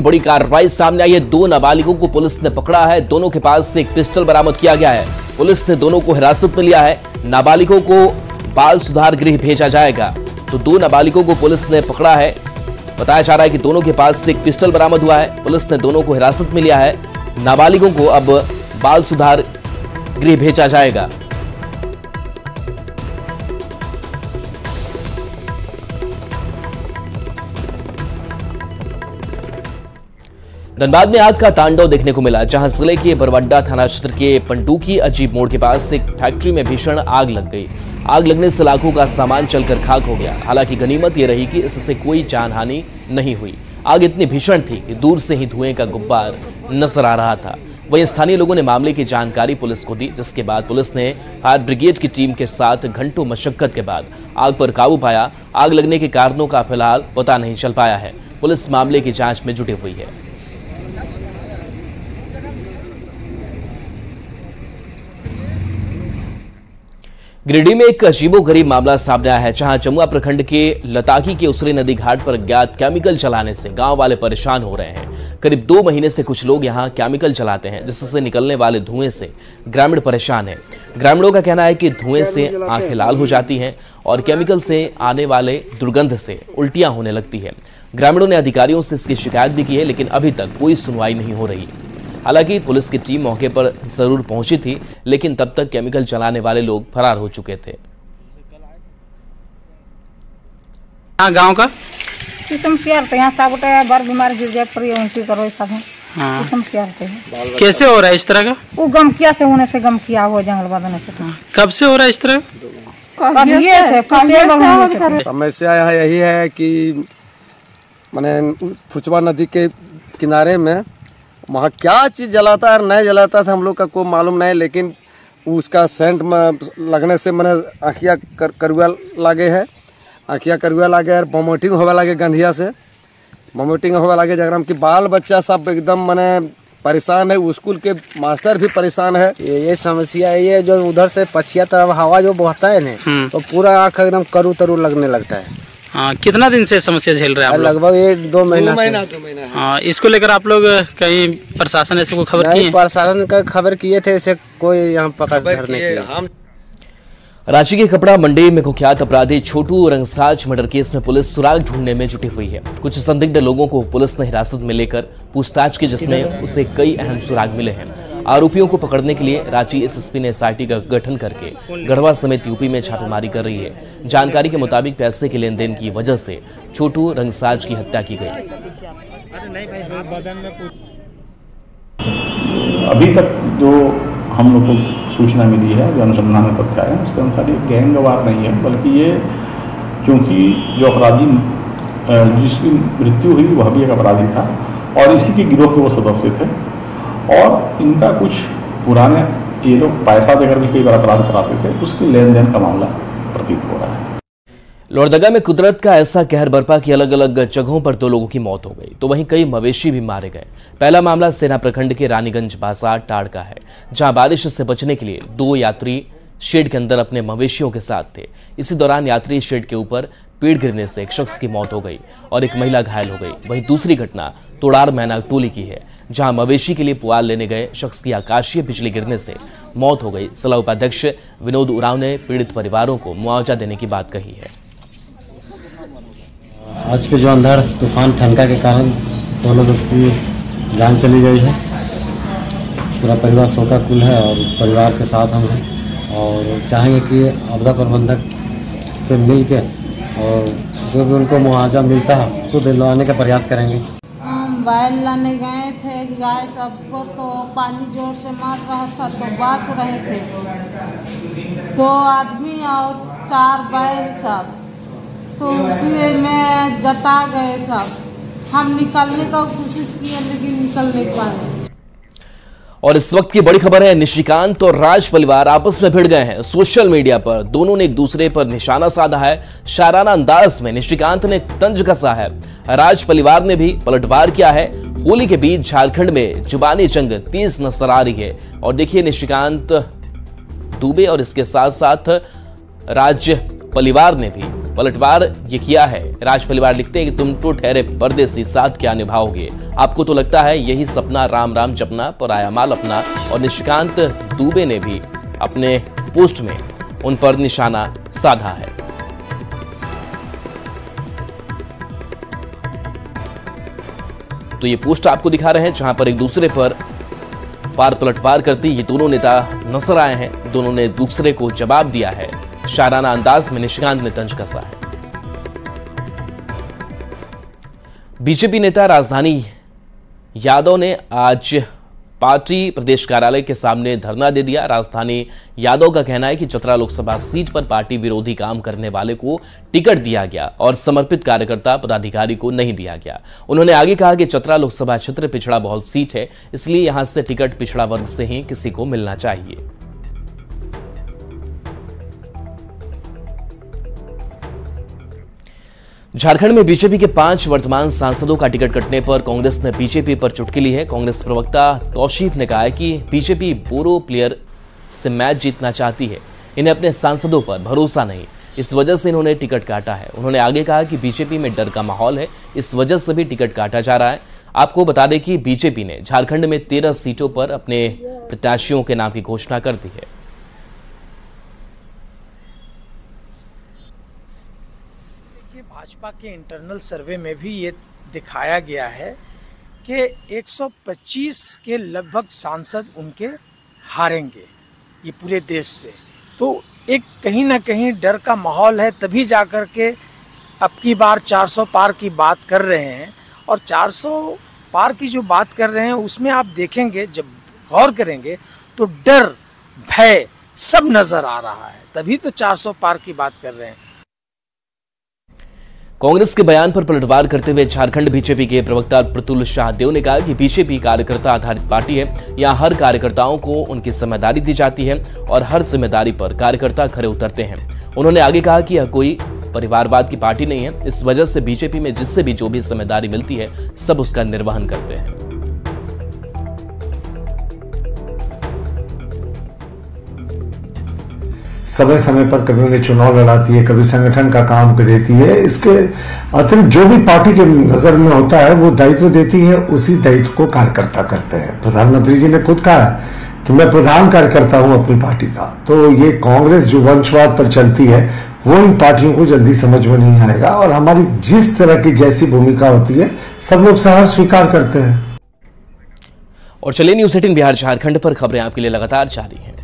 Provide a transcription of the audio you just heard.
बड़ी कार्रवाई सामने आई है। 2 नाबालिगों को पुलिस ने पकड़ा है। दोनों के पास से एक पिस्टल बरामद किया गया है। पुलिस ने दोनों को हिरासत में लिया है। नाबालिगों को बाल सुधार गृह भेजा जाएगा। तो 2 नाबालिगों को पुलिस ने पकड़ा है। बताया जा रहा है कि दोनों के पास से एक पिस्टल बरामद हुआ है। पुलिस ने दोनों को हिरासत में लिया है। नाबालिगों को अब बाल सुधार गृह भेजा जाएगा। धनबाद में आग का तांडव देखने को मिला, जहां जिले के बरवड्डा थाना क्षेत्र के पंटूकी अजीब मोड़ के पास एक फैक्ट्री में भीषण आग लग गई। आग लगने से लाखों का सामान जलकर खाक हो गया। हालांकि गनीमत यह रही कि इससे कोई जानहानि नहीं हुई। आग इतनी भीषण थी कि दूर से ही धुएं का गुब्बार नजर आ रहा था। वहीं स्थानीय लोगों ने मामले की जानकारी पुलिस को दी, जिसके बाद पुलिस ने फायर ब्रिगेड की टीम के साथ घंटों मशक्कत के बाद आग पर काबू पाया। आग लगने के कारणों का फिलहाल पता नहीं चल पाया है। पुलिस मामले की जांच में जुटी हुई है। गिरिडीह में एक अजीबोगरीब मामला सामने आया है, जहां जमुआ प्रखंड के लताकी के उसरी नदी घाट पर अज्ञात केमिकल जलाने से गांव वाले परेशान हो रहे हैं। करीब 2 महीने से कुछ लोग यहां केमिकल जलाते हैं, जिससे निकलने वाले धुएं से ग्रामीण परेशान हैं। ग्रामीणों का कहना है कि धुएं से आंखें लाल हो जाती हैं और केमिकल से आने वाले दुर्गंध से उल्टियां होने लगती है। ग्रामीणों ने अधिकारियों से इसकी शिकायत भी की है, लेकिन अभी तक कोई सुनवाई नहीं हो रही। हालांकि पुलिस की टीम मौके पर जरूर पहुंची थी, लेकिन तब तक केमिकल जलाने वाले लोग फरार हो चुके थे। गांव का किस्म शेयर थे, यहाँ सब बार बीमार गिर जाए पर उल्टी करो सब किस्म शेयर थे। कैसे हो रहा है इस तरह का? वो गमकिया से होने से गमकिया हुआ जंगल बदलने से। कब से हो रहा है इस तरह? समस्या यही है कि मैंने फुचवा नदी के किनारे में वहाँ क्या चीज़ जलाता है और नहीं जलाता है हम लोग का कोई मालूम नहीं, लेकिन उसका सेंट में लगने से मैंने आँखिया करुआ लागे है, आँखिया करुआ लागे और वोमिटिंग होवे लागे, गंधिया से वोमिटिंग होवे लागे, जगह की बाल बच्चा सब एकदम मैंने परेशान है। स्कूल के मास्टर भी परेशान है। ये समस्या ये जो उधर से पछिया तरफ हवा जो बहता है ना, तो पूरा आँख एकदम करू तरु लगने लगता है। हाँ, कितना दिन से समस्या झेल रहे हैं आप लोग? लगभग 1-2 महीना। हाँ, इसको लेकर आप लोग कहीं प्रशासन ऐसे को खबर किए? प्रशासन का खबर किए थे, ऐसे कोई यहाँ पकड़ धरने के। रांची के कपड़ा मंडी में कुख्यात अपराधी छोटू रंगसाज मर्डर केस में पुलिस सुराग ढूंढने में जुटी हुई है। कुछ संदिग्ध लोगों को पुलिस ने हिरासत में लेकर पूछताछ की, जिसमें उसे कई अहम सुराग मिले हैं। आरोपियों को पकड़ने के लिए रांची एसएसपी ने एसआईटी का गठन करके गढ़वा समेत यूपी में छापेमारी कर रही है। जानकारी के मुताबिक पैसे के लेन देन की वजह से छोटू रंगसाज की हत्या की गई। अभी तक जो हम लोग को सूचना मिली है, जो अनुसंधान में तथ्य आए हैं, उसके अनुसार ये गैंगवार नहीं है, बल्कि ये क्योंकि जो अपराधी जिसकी मृत्यु हुई वह भी एक अपराधी था और इसी के गिरोह के वो सदस्य थे और इनका कुछ पुराने ये लोग पैसा देकर भी कई बार अपराध कराते थे, उसके लेन देन का मामला प्रतीत हो रहा है। लोहरदगा में कुदरत का ऐसा कहर बरपा कि अलग अलग जगहों पर 2 लोगों की मौत हो गई, तो वहीं कई मवेशी भी मारे गए। पहला मामला सेना प्रखंड के रानीगंज बाजार टाड़ का है, जहां बारिश से बचने के लिए 2 यात्री शेड के अंदर अपने मवेशियों के साथ थे। इसी दौरान यात्री शेड के ऊपर पेड़ गिरने से एक शख्स की मौत हो गई और एक महिला घायल हो गई। वहीं दूसरी घटना तोड़ार मैना टोली की है, जहां मवेशी के लिए पुआल लेने गए शख्स की आकाशीय बिजली गिरने से मौत हो गई। जिला उपाध्यक्ष विनोद उरांव ने पीड़ित परिवारों को मुआवजा देने की बात कही है। आज के जो अंधड़ तूफान ठनका के कारण 2 लोगों की जान चली गई है। पूरा परिवार शोकाकुल है और उस परिवार के साथ हम हैं और चाहेंगे कि आपदा प्रबंधक से मिल के और जो भी उनको मुआवजा मिलता है उसको दिलवाने का प्रयास करेंगे। हम बैल लाने गए थे गाय सबको, तो पानी जोर से मार रहा था तो बच रहे थे 2 आदमी और 4 बैल सब, तो उसी में जता गए सब। हम निकलने का कोशिश किए लेकिन निकल नहीं पाए। और इस वक्त की बड़ी खबर है, निशिकांत और राज परिवार आपस में भिड़ गए हैं। सोशल मीडिया पर दोनों ने एक दूसरे पर निशाना साधा है। शाराना अंदाज में निशिकांत ने तंज कसा है, राज परिवार ने भी पलटवार किया है। होली के बीच झारखंड में जुबानी जंग तेज नजर आ रही है और देखिए निशिकांत दुबे और इसके साथ साथ राज परिवार ने भी पलटवार ये किया है। राज परिवार लिखते हैं कि तुम तो ठहरे परदेसी, साथ क्या निभाओगे, आपको तो लगता है यही सपना, राम राम जपना, पराया माल अपना। और निशिकांत दुबे ने भी अपने पोस्ट में उन पर निशाना साधा है। तो ये पोस्ट आपको दिखा रहे हैं जहां पर एक दूसरे पर पार पलटवार करते ये दोनों नेता नजर आए हैं। दोनों ने दूसरे को जवाब दिया है। शाराना अंदाज में निशिकांत ने तंज कसा है। बीजेपी नेता राजधानी यादव ने आज पार्टी प्रदेश कार्यालय के सामने धरना दे दिया। राजधानी यादव का कहना है कि चतरा लोकसभा सीट पर पार्टी विरोधी काम करने वाले को टिकट दिया गया और समर्पित कार्यकर्ता पदाधिकारी को नहीं दिया गया। उन्होंने आगे कहा कि चतरा लोकसभा क्षेत्र पिछड़ा बहुल सीट है, इसलिए यहां से टिकट पिछड़ा वर्ग से ही किसी को मिलना चाहिए। झारखंड में बीजेपी के 5 वर्तमान सांसदों का टिकट कटने पर कांग्रेस ने बीजेपी पर चुटकी ली है। कांग्रेस प्रवक्ता तौसीफ ने कहा है कि बीजेपी बोरो प्लेयर से मैच जीतना चाहती है, इन्हें अपने सांसदों पर भरोसा नहीं, इस वजह से इन्होंने टिकट काटा है। उन्होंने आगे कहा कि बीजेपी में डर का माहौल है, इस वजह से भी टिकट काटा जा रहा है। आपको बता दें कि बीजेपी ने झारखंड में 13 सीटों पर अपने प्रत्याशियों के नाम की घोषणा कर दी है। भाजपा के इंटरनल सर्वे में भी ये दिखाया गया है कि 125 के लगभग सांसद उनके हारेंगे ये पूरे देश से। तो एक कहीं ना कहीं डर का माहौल है, तभी जाकर के अब की बार 400 पार की बात कर रहे हैं। और 400 पार की जो बात कर रहे हैं उसमें आप देखेंगे, जब गौर करेंगे तो डर, भय सब नजर आ रहा है, तभी तो 400 पार की बात कर रहे हैं। कांग्रेस के बयान पर पलटवार करते हुए झारखंड बीजेपी के प्रवक्ता प्रतुल शाहदेव ने कहा कि बीजेपी कार्यकर्ता आधारित पार्टी है, यहां हर कार्यकर्ताओं को उनकी जिम्मेदारी दी जाती है और हर जिम्मेदारी पर कार्यकर्ता खरे उतरते हैं। उन्होंने आगे कहा कि यह कोई परिवारवाद की पार्टी नहीं है, इस वजह से बीजेपी में जिससे भी जो भी जिम्मेदारी मिलती है सब उसका निर्वहन करते हैं। समय समय पर कभी उन्हें चुनाव लड़ाती है, कभी संगठन का काम कर देती है। इसके अतिरिक्त जो भी पार्टी के नजर में होता है वो दायित्व देती है, उसी दायित्व को कार्यकर्ता करते हैं। प्रधानमंत्री जी ने खुद कहा कि मैं प्रधान कार्यकर्ता हूं अपनी पार्टी का। तो ये कांग्रेस जो वंशवाद पर चलती है वो इन पार्टियों को जल्दी समझ में नहीं आएगा और हमारी जिस तरह की जैसी भूमिका होती है सब लोग सहर्ष स्वीकार करते हैं। और चलिए न्यूज़ 18 बिहार झारखंड पर खबरें आपके लिए लगातार जारी हैं।